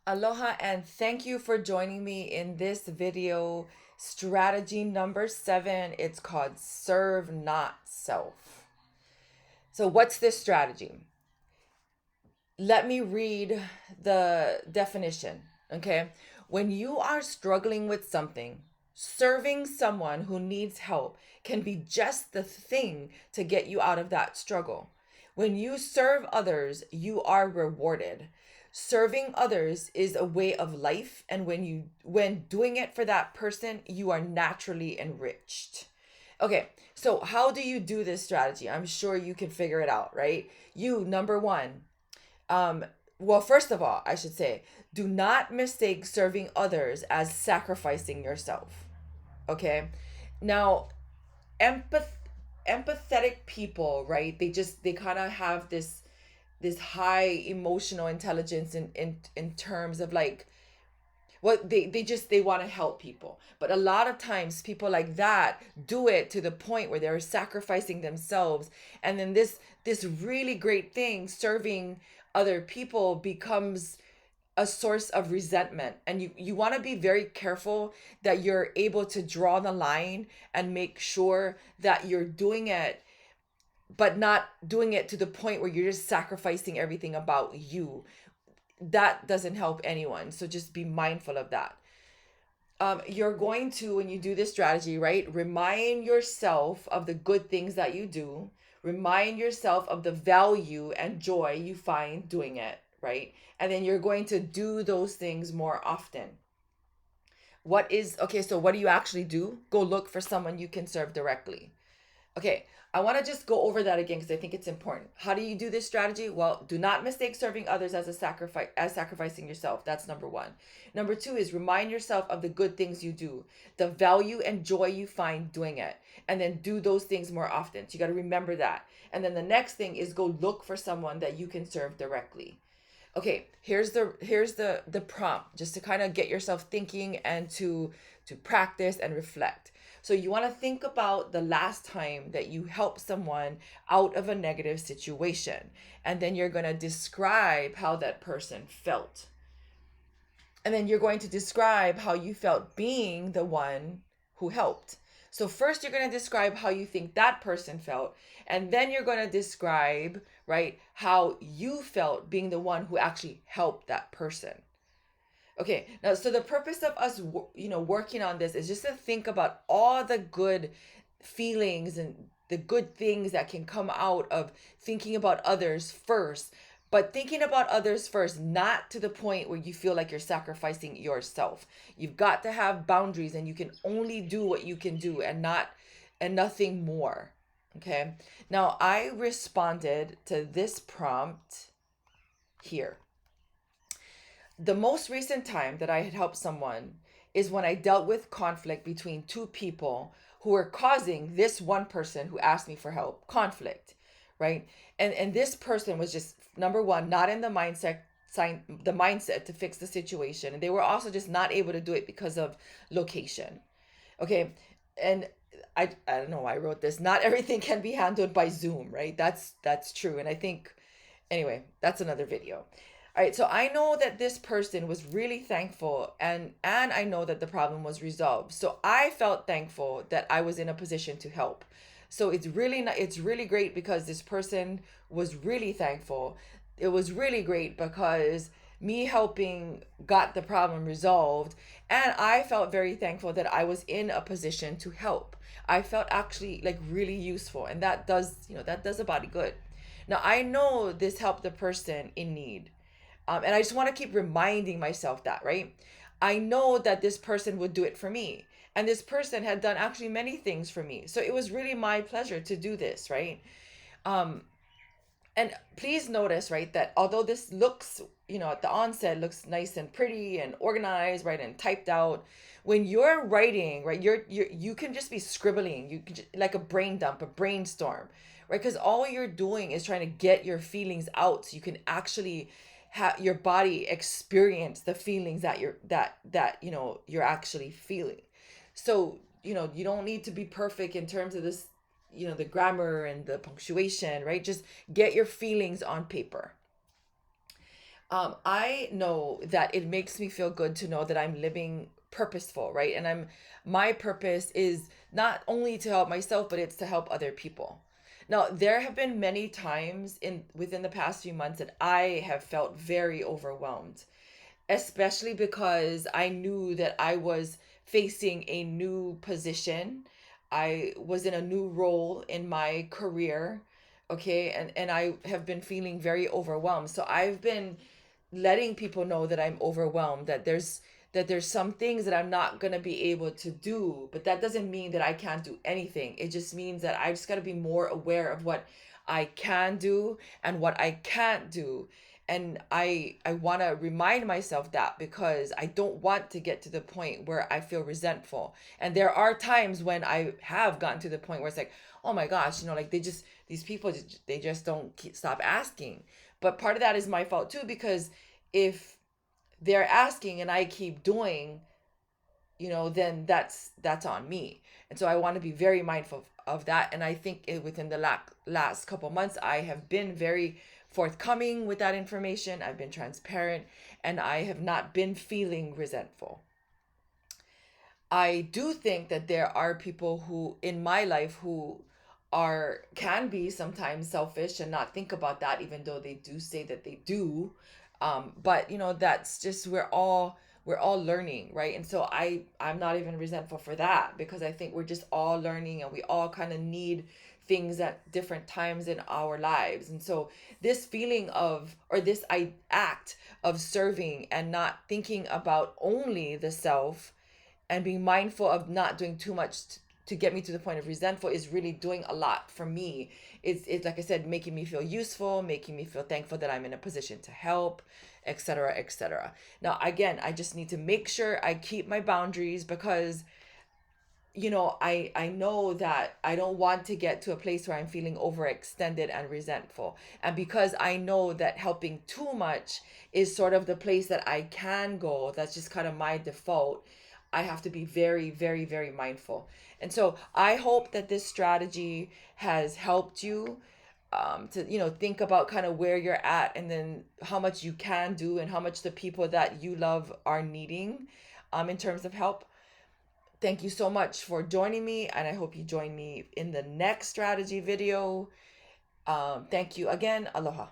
Aloha and thank you for joining me in this video. Strategy number 7. It's called Serve Not Self. So, what's this strategy? Let me read the definition. Okay. When you are struggling with something, serving someone who needs help can be just the thing to get you out of that struggle. When you serve others, you are rewarded. Serving others is a way of life, and when doing it for that person, you are naturally enriched. Okay, so how do you do this strategy? I'm sure you can figure it out, right? Number one, um, well, first of all, I should say, do not mistake serving others as sacrificing yourself. Okay. Now, empath empathetic people, right? They kind of have this high emotional intelligence in terms of like what they want to help people. But a lot of times people like that do it to the point where they're sacrificing themselves, and then this really great thing, serving other people, becomes a source of resentment. And you want to be very careful that you're able to draw the line and make sure that you're doing it, but not doing it to the point where you're just sacrificing everything about you. That doesn't help anyone, so just be mindful of that. You're going to, when you do this strategy, right, remind yourself of the good things that you do. Remind yourself of the value and joy you find doing it, right? And then you're going to do those things more often. Okay, so what do you actually do? Go look for someone you can serve directly. Okay, I want to just go over that again because I think it's important. How do you do this strategy? Well, do not mistake serving others as a sacrifice as sacrificing yourself. That's number 1. Number 2 is remind yourself of the good things you do, the value and joy you find doing it, and then do those things more often. So you got to remember that. And then the next thing is go look for someone that you can serve directly. Okay, here's the prompt, just to kind of get yourself thinking and to practice and reflect. So you want to think about the last time that you helped someone out of a negative situation, and then you're going to describe how that person felt. And then you're going to describe how you felt being the one who helped. So first you're going to describe how you think that person felt, and then you're going to describe, right, how you felt being the one who actually helped that person. Okay, now so the purpose of us, working on this is just to think about all the good feelings and the good things that can come out of thinking about others first, but thinking about others first, not to the point where you feel like you're sacrificing yourself. You've got to have boundaries, and you can only do what you can do, and nothing more. Okay, now I responded to this prompt here. The most recent time that I had helped someone is when I dealt with conflict between two people who were causing this one person who asked me for help conflict, right? And this person was just, number one, not in the mindset to fix the situation, and they were also just not able to do it because of location. Okay, and I don't know why I wrote this. Not everything can be handled by Zoom, right? That's true, and I think, anyway, that's another video. All right, so I know that this person was really thankful, and I know that the problem was resolved. So I felt thankful that I was in a position to help. So it's really great because this person was really thankful. It was really great because me helping got the problem resolved, and I felt very thankful that I was in a position to help. I felt actually like really useful, and that does a body good. Now I know this helped the person in need. And I just want to keep reminding myself that, right? I know that this person would do it for me. And this person had done actually many things for me. So it was really my pleasure to do this, right? Um, and please notice, right, that although this looks, at the onset looks nice and pretty and organized, right, and typed out, when you're writing, right, you can just be scribbling. You can just, like a brain dump, a brainstorm, right? Because all you're doing is trying to get your feelings out so you can actually have your body experience the feelings that you're actually feeling. So you don't need to be perfect in terms of this, the grammar and the punctuation, right? Just get your feelings on paper. I know that it makes me feel good to know that I'm living purposeful, right? And my purpose is not only to help myself, but it's to help other people. Now, there have been many times in within the past few months that I have felt very overwhelmed, especially because I knew that I was facing a new position. I was in a new role in my career, okay? And I have been feeling very overwhelmed. So I've been letting people know that I'm overwhelmed, that there's some things that I'm not going to be able to do, but that doesn't mean that I can't do anything. It just means that I just got to be more aware of what I can do and what I can't do. And I want to remind myself that, because I don't want to get to the point where I feel resentful. And there are times when I have gotten to the point where it's like, oh my gosh, like these people, they just don't stop asking. But part of that is my fault too, because if they're asking and I keep doing, then that's on me. And so I want to be very mindful of that. And I think within the last couple months, I have been very forthcoming with that information. I've been transparent, and I have not been feeling resentful. I do think that there are people who in my life who are can be sometimes selfish and not think about that, even though they do say that they do. But that's just we're all learning, right? And so I'm not even resentful for that, because I think we're just all learning and we all kind of need things at different times in our lives. And so this feeling of, or this I act of serving and not thinking about only the self, and being mindful of not doing too much to get me to the point of resentful, is really doing a lot for me. It's like I said, making me feel useful, making me feel thankful that I'm in a position to help, etc., etc. Now, again, I just need to make sure I keep my boundaries, because I know that I don't want to get to a place where I'm feeling overextended and resentful. And because I know that helping too much is sort of the place that I can go, that's just kind of my default. I have to be very, very, very mindful. And so I hope that this strategy has helped you, to think about kind of where you're at, and then how much you can do and how much the people that you love are needing, in terms of help. Thank you so much for joining me, and I hope you join me in the next strategy video. Thank you again. Aloha.